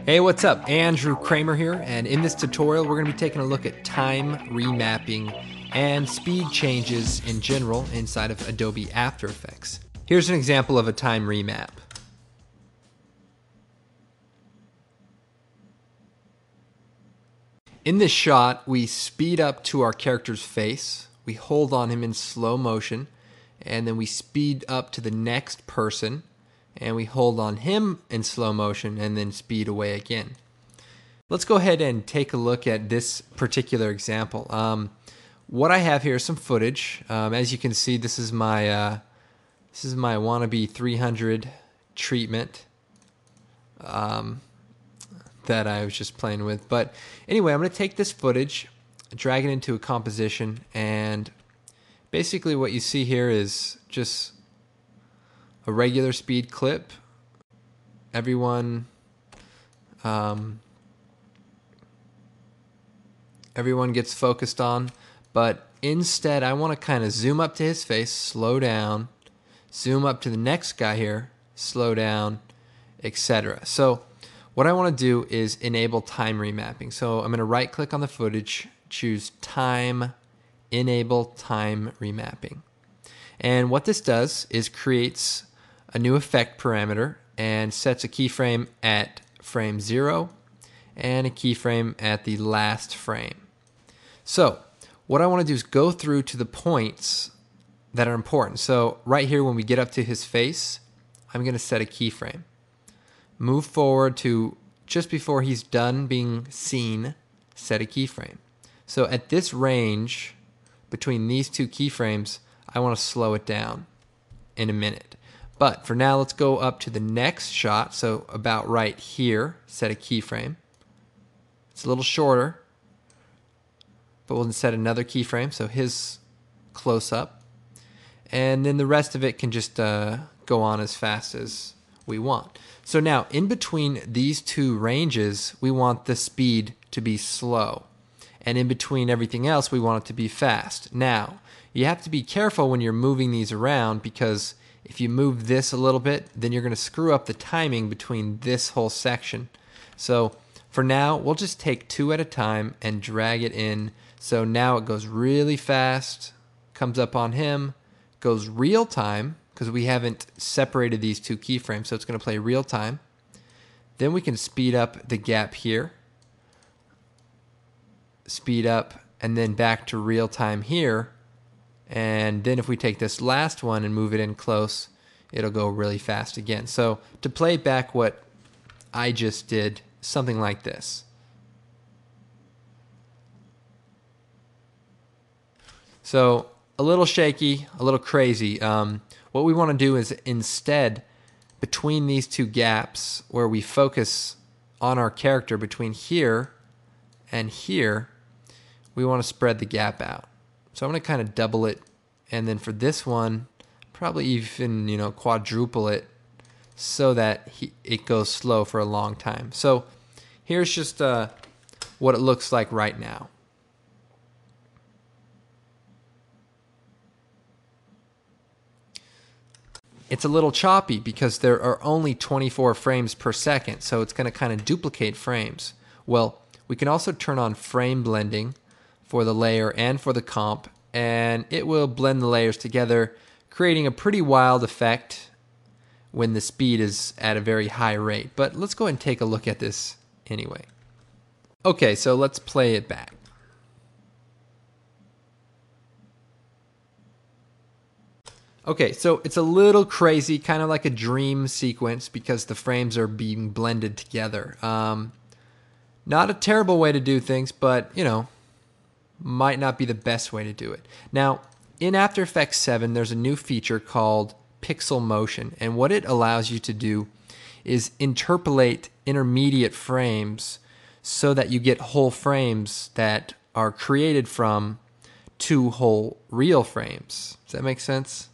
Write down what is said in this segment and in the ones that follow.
Hey, what's up? Andrew Kramer here, and in this tutorial we're going to be taking a look at time remapping and speed changes in general inside of Adobe After Effects. Here's an example of a time remap. In this shot, we speed up to our character's face, we hold on him in slow motion, and then we speed up to the next person, and we hold on him in slow motion and then speed away again. Let's go ahead and take a look at this particular example. What I have here is some footage. As you can see, this is my wannabe 300 treatment that I was just playing with. But anyway, I'm going to take this footage, drag it into a composition, and basically what you see here is just a regular speed clip. Everyone gets focused on, but instead I want to kind of zoom up to his face, slow down, zoom up to the next guy here, slow down, etc. So what I want to do is enable time remapping. So I'm going to right click on the footage, choose time, enable time remapping. And what this does is creates a new effect parameter and sets a keyframe at frame 0 and a keyframe at the last frame. So what I want to do is go through to the points that are important. So right here when we get up to his face, I'm going to set a keyframe. Move forward to just before he's done being seen, set a keyframe. So at this range between these two keyframes, I want to slow it down in a minute. But for now, let's go up to the next shot. So about right here, set a keyframe. It's a little shorter, but we'll set another keyframe, so his close-up. And then the rest of it can just go on as fast as we want. So now, in between these two ranges, we want the speed to be slow. And in between everything else, we want it to be fast. Now, you have to be careful when you're moving these around, because if you move this a little bit, then you're going to screw up the timing between this whole section. So for now, we'll just take two at a time and drag it in. So now it goes really fast, comes up on him, goes real time, because we haven't separated these two keyframes, so it's going to play real time. Then we can speed up the gap here, speed up, and then back to real time here. And then if we take this last one and move it in close, it'll go really fast again. So to play back what I just did, something like this. So a little shaky, a little crazy. What we want to do is instead, between these two gaps where we focus on our character between here and here, we want to spread the gap out. So I'm going to kind of double it, and then for this one, probably even quadruple it so that it goes slow for a long time. So here's just what it looks like right now. It's a little choppy because there are only 24 frames per second, so it's going to kind of duplicate frames. Well, we can also turn on frame blending for the layer and for the comp, and it will blend the layers together, creating a pretty wild effect when the speed is at a very high rate. But let's go ahead and take a look at this anyway. Okay, so let's play it back. Okay, so it's a little crazy, kind of like a dream sequence because the frames are being blended together. Not a terrible way to do things, but might not be the best way to do it. Now, in After Effects 7, there's a new feature called Pixel Motion, and what it allows you to do is interpolate intermediate frames so that you get whole frames that are created from two whole real frames. Does that make sense?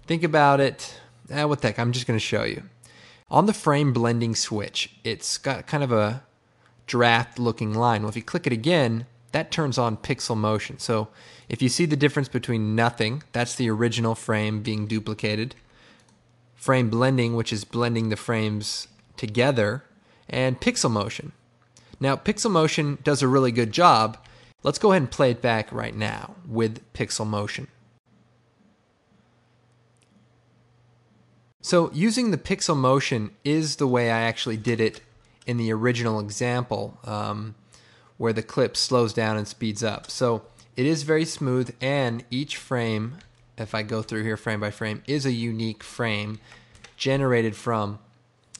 Think about it. What the heck, I'm just going to show you. On the frame blending switch, it's got kind of a draft looking line. Well, if you click it again, that turns on pixel motion. So if you see the difference between nothing, that's the original frame being duplicated, frame blending, which is blending the frames together, and pixel motion. Now, pixel motion does a really good job. Let's go ahead and play it back right now with pixel motion. So using the pixel motion is the way I actually did it in the original example, where the clip slows down and speeds up. So it is very smooth, and each frame, if I go through here frame by frame, is a unique frame generated from,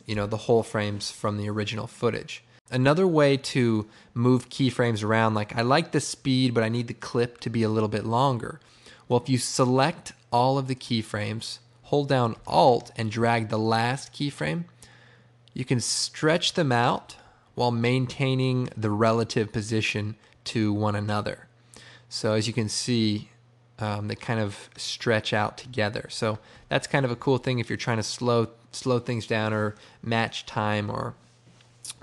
the whole frames from the original footage. Another way to move keyframes around, like I like the speed, but I need the clip to be a little bit longer. Well, if you select all of the keyframes, hold down Alt and drag the last keyframe, you can stretch them out while maintaining the relative position to one another. So as you can see, they kind of stretch out together. So that's kind of a cool thing if you're trying to slow things down or match time or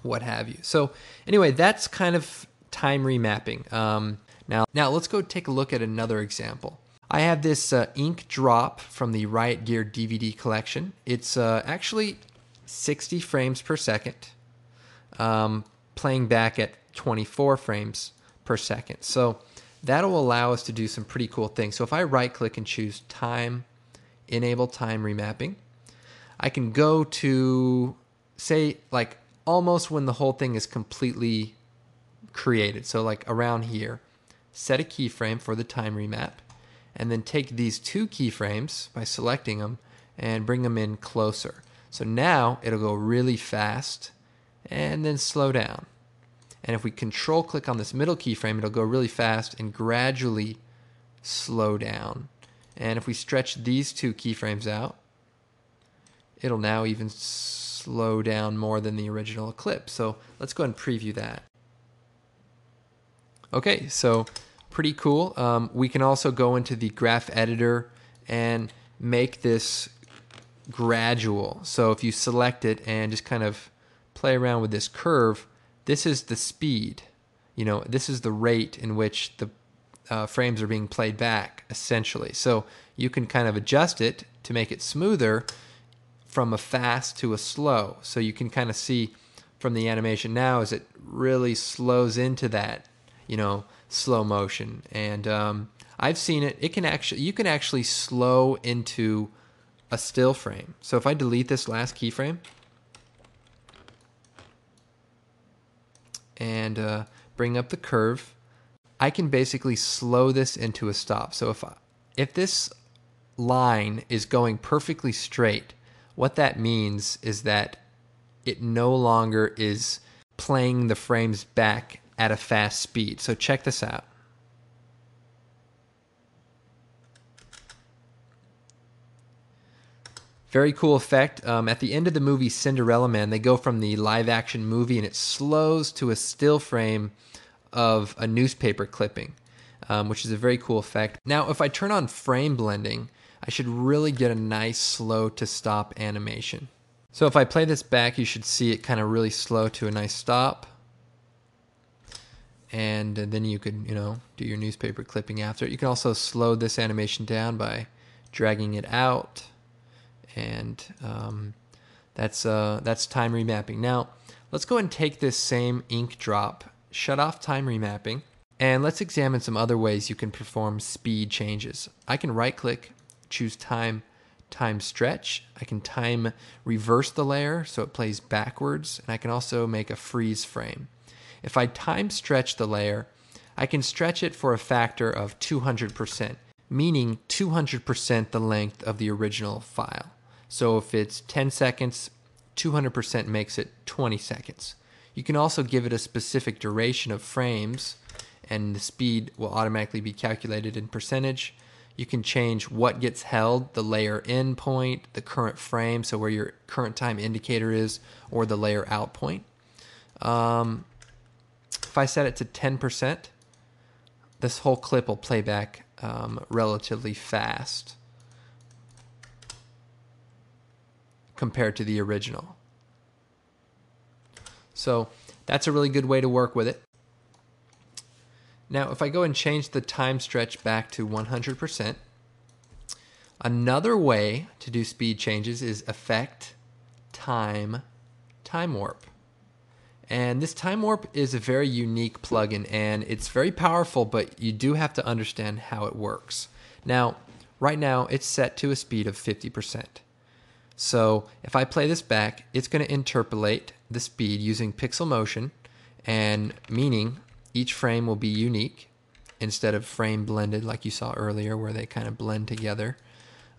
what have you. So anyway, that's kind of time remapping. Now let's go take a look at another example. I have this ink drop from the Riot Gear DVD collection. It's actually 60 frames per second, playing back at 24 frames per second. So that'll allow us to do some pretty cool things. So if I right click and choose time, enable time remapping, I can go to, say, like almost when the whole thing is completely created. So like around here, set a keyframe for the time remap, and then take these two keyframes by selecting them and bring them in closer. So now it'll go really fast and then slow down. And if we control click on this middle keyframe, it'll go really fast and gradually slow down. And if we stretch these two keyframes out, it'll now even slow down more than the original clip. So let's go ahead and preview that. Okay, so pretty cool. We can also go into the graph editor and make this gradual. So if you select it and just kind of play around with this curve, this is the speed. This is the rate in which the frames are being played back, essentially. So you can kind of adjust it to make it smoother from a fast to a slow. So you can kind of see from the animation now as it really slows into that, slow motion. And I've seen it. You can actually slow into a still frame. So if I delete this last keyframe and bring up the curve, I can basically slow this into a stop. So if this line is going perfectly straight, what that means is that it no longer is playing the frames back at a fast speed. So check this out. Very cool effect. At the end of the movie Cinderella Man, they go from the live action movie and it slows to a still frame of a newspaper clipping, which is a very cool effect. Now, if I turn on frame blending, I should really get a nice slow to stop animation. So if I play this back, you should see it kind of really slow to a nice stop. And then you could, do your newspaper clipping after it. You can also slow this animation down by dragging it out. And that's time remapping. Now, let's go and take this same ink drop, shut off time remapping, and let's examine some other ways you can perform speed changes. I can right-click, choose time stretch. I can time reverse the layer so it plays backwards, and I can also make a freeze frame. If I time stretch the layer, I can stretch it for a factor of 200%, meaning 200% the length of the original file. So if it's 10 seconds, 200% makes it 20 seconds. You can also give it a specific duration of frames, and the speed will automatically be calculated in percentage. You can change what gets held, the layer in point, the current frame, so where your current time indicator is, or the layer out point. If I set it to 10%, this whole clip will play back relatively fast compared to the original. So that's a really good way to work with it. Now, if I go and change the time stretch back to 100%, another way to do speed changes is effect time warp. And this time warp is a very unique plugin, and it's very powerful, but you do have to understand how it works. Now, right now it's set to a speed of 50%. So if I play this back, it's going to interpolate the speed using pixel motion, and meaning each frame will be unique instead of frame blended like you saw earlier where they kind of blend together.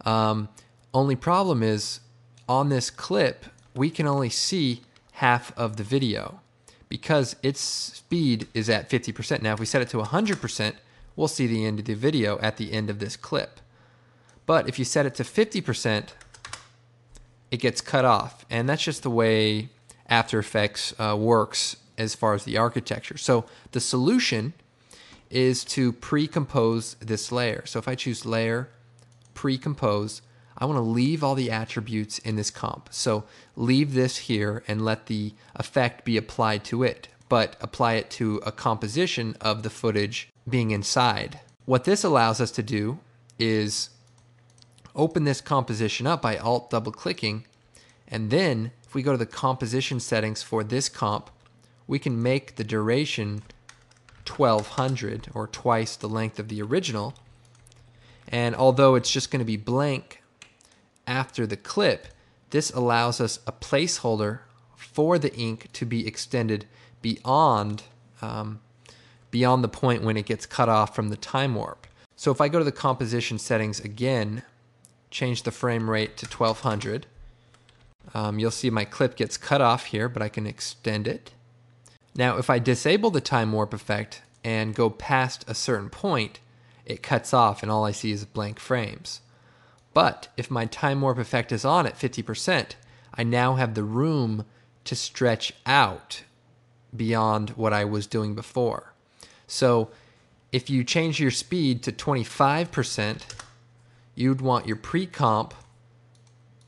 Only problem is on this clip, we can only see half of the video because its speed is at 50%. Now, if we set it to 100%, we'll see the end of the video at the end of this clip. But if you set it to 50%, it gets cut off. And that's just the way After Effects works as far as the architecture. So the solution is to pre-compose this layer. So if I choose Layer, Pre-compose, I want to leave all the attributes in this comp. So leave this here and let the effect be applied to it, but apply it to a composition of the footage being inside. What this allows us to do is open this composition up by Alt double clicking, and then if we go to the composition settings for this comp, we can make the duration 1200 or twice the length of the original. And although it's just going to be blank after the clip, this allows us a placeholder for the ink to be extended beyond the point when it gets cut off from the time warp. So if I go to the composition settings again, change the frame rate to 1200, you'll see my clip gets cut off here, but I can extend it. Now if I disable the time warp effect and go past a certain point, it cuts off and all I see is blank frames. But if my time warp effect is on at 50%, I now have the room to stretch out beyond what I was doing before. So if you change your speed to 25%, you'd want your pre-comp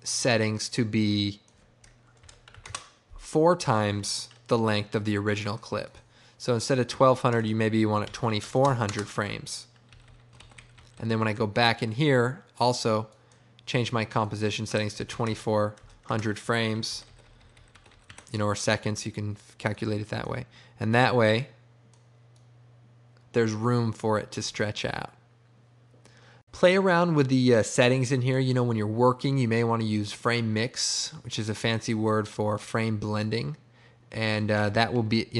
settings to be 4 times the length of the original clip. So instead of 1200, you want it 2400 frames. And then when I go back in here, also change my composition settings to 2400 frames, or seconds. You can calculate it that way. And that way, there's room for it to stretch out. Play around with the settings in here. When you're working, you may want to use frame mix, which is a fancy word for frame blending. And that will be,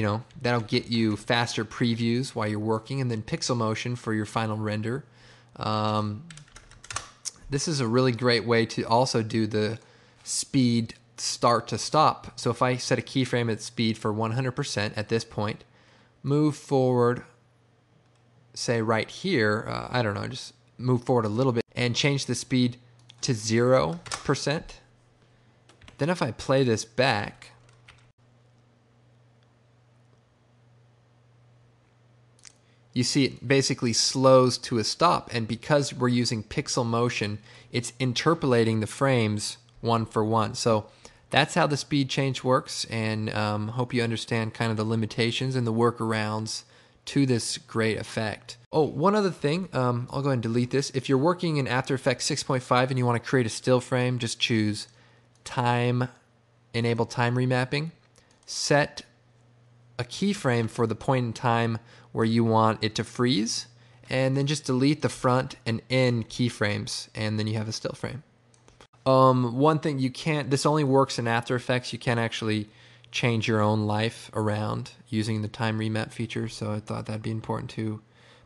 that'll get you faster previews while you're working, and then pixel motion for your final render. This is a really great way to also do the speed start to stop. So if I set a keyframe at speed for 100% at this point, move forward, say right here, I don't know, just move forward a little bit and change the speed to 0%. Then if I play this back, you see it basically slows to a stop, and because we're using pixel motion, it's interpolating the frames one for one. So that's how the speed change works, and hope you understand kind of the limitations and the workarounds to this great effect. Oh, one other thing, I'll go ahead and delete this. If you're working in After Effects 6.5 and you want to create a still frame, just choose Enable Time Remapping. Set a keyframe for the point in time where you want it to freeze, and then just delete the front and end keyframes, and then you have a still frame. One thing this only works in After Effects. You can't actually change your own life around using the time remap feature, so I thought that'd be important to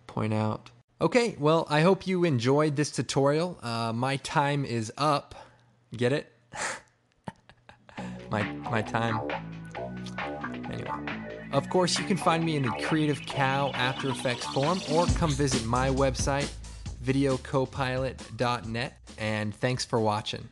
point out. Okay, well, I hope you enjoyed this tutorial. My time is up. Get it? my time. Anyway. Of course, you can find me in the Creative Cow After Effects forum, or come visit my website, videocopilot.net, and thanks for watching.